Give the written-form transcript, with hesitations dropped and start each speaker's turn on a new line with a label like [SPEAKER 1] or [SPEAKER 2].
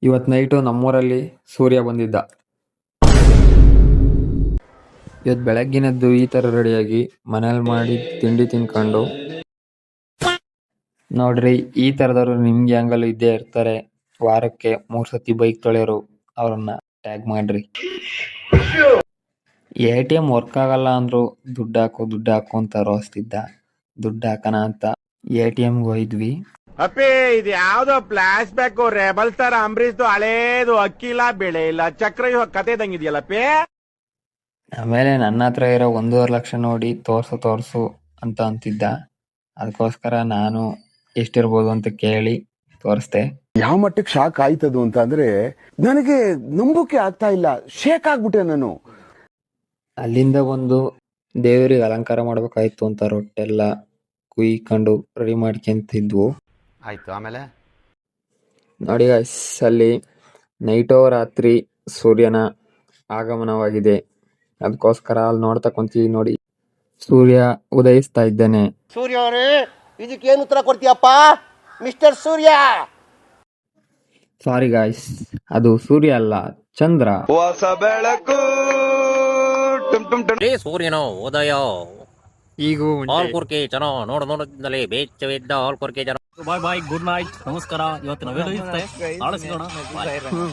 [SPEAKER 1] ಇವತ್ತು ನೈಟು ನಮ್ಮೂರಲ್ಲಿ ಸೂರ್ಯ ಬಂದಿದ್ದ. ಇವತ್ತು ಬೆಳಗ್ಗಿನದ್ದು ಈ ಥರ ರೆಡಿಯಾಗಿ ಮನೇಲಿ ಮಾಡಿ ತಿಂಡಿ ತಿನ್ಕೊಂಡು ನೋಡ್ರಿ, ಈ ಥರದವ್ರು ನಿಮ್ಮ ಗ್ಯಾಂಗಲ್ಲೂ ಇದ್ದೇ ಇರ್ತಾರೆ. ವಾರಕ್ಕೆ 3 ಸತಿ ಬೈಕ್ ತೊಳೆಯೋರು, ಅವ್ರನ್ನ ಟ್ಯಾಗ್ ಮಾಡ್ರಿ. ATM ವರ್ಕ್ ಆಗಲ್ಲ ಅಂದ್ರು ದುಡ್ಡು ಹಾಕು ಅಂತ ರೋಸ್ತಿದ್ದ. ದುಡ್ಡು ಹಾಕೋಣ ಅಂತ ATMಗೆ ಹೋಯ್ದ್ವಿ.
[SPEAKER 2] ಅಪ್ಪೇ, ಇದು ಯಾವ್ದೋ ಫ್ಲಾಶ್ ಬ್ಯಾಕ್ ರೆಬಲ್ ತರ ಅಂಬರೀಶ್ದು ಹಳೇದು ಅಕ್ಕಿ ಇಲ್ಲ ಬೆಳೆ ಇಲ್ಲ ಚಕ್ರ ಕತೆ ಇದಂಗಿದ್ಯಲ್ಲಪ್ಪೇ.
[SPEAKER 1] ಆಮೇಲೆ ನನ್ನ ಹತ್ರ ಇರೋ 1.5 ಲಕ್ಷ ನೋಡಿ ತೋರ್ಸು ಅಂತ ಅಂತಿದ್ದ. ಅದಕ್ಕೋಸ್ಕರ ನಾನು ಎಷ್ಟಿರ್ಬೋದು ಅಂತ ಕೇಳಿ ತೋರಿಸ್ದೆ.
[SPEAKER 3] ಯಾವ ಮಟ್ಟಕ್ಕೆ ಶಾಕ್ ಆಯ್ತದು ಅಂತ ಅಂದ್ರೆ ನನಗೆ ನಂಬೋಕೆ ಆಗ್ತಾ ಇಲ್ಲ. ಶೇಕ್ ಆಗ್ಬಿಟ್ಟೆ ನಾನು.
[SPEAKER 1] ಅಲ್ಲಿಂದ ಒಂದು ದೇವರಿಗೆ ಅಲಂಕಾರ ಮಾಡ್ಬೇಕಾಯ್ತು ಅಂತ ರೊಟ್ಟೆಲ್ಲ ಕುಯ್ಕೊಂಡು ರೆಡಿ ಮಾಡ್ಕೊಂತಿದ್ವು.
[SPEAKER 2] ಆಯ್ತು, ಆಮೇಲೆ
[SPEAKER 1] ನೋಡಿ guys, ಅಲ್ಲಿ ನೈಟೋ ರಾತ್ರಿ ಸೂರ್ಯನ ಆಗಮನವಾಗಿದೆ. ಅದಕ್ಕೋಸ್ಕರ ಅಲ್ಲಿ ನೋಡ್ತಾ ಕುಂತೀವಿ. ನೋಡಿ, ಸೂರ್ಯ ಉದಯಿಸ್ತಾ ಇದ್ದಾನೆ.
[SPEAKER 4] ಸೂರ್ಯ ಅವರೇ, ಇದಕ್ಕೇನು ಉತ್ತರ ಕೊಡ್ತೀಯಪ್ಪ ಮಿಸ್ಟರ್ ಸೂರ್ಯ?
[SPEAKER 1] ಸಾರಿ ಗಾಯ್ಸ್, ಅದು ಸೂರ್ಯ ಅಲ್ಲ, ಚಂದ್ರ.
[SPEAKER 5] ಹೊಸ ಬೆಳಕು
[SPEAKER 6] ಸೂರ್ಯನ ಉದಯ
[SPEAKER 1] ಈಗ
[SPEAKER 6] ಹಾಲ್ಕುರ್ಕೆ ಜನ ನೋಡದಿಂದಲೇ ಬೇಚ್ಚವಿದ್ದ ಹಾಲ್ಕುರ್ಕೆ ಜನ.
[SPEAKER 7] ಬಾಯ್ ಗುಡ್ ನೈಟ್, ನಮಸ್ಕಾರ. ಇವತ್ತಿನ ನಾಳೆ ಸಿಗೋಣ.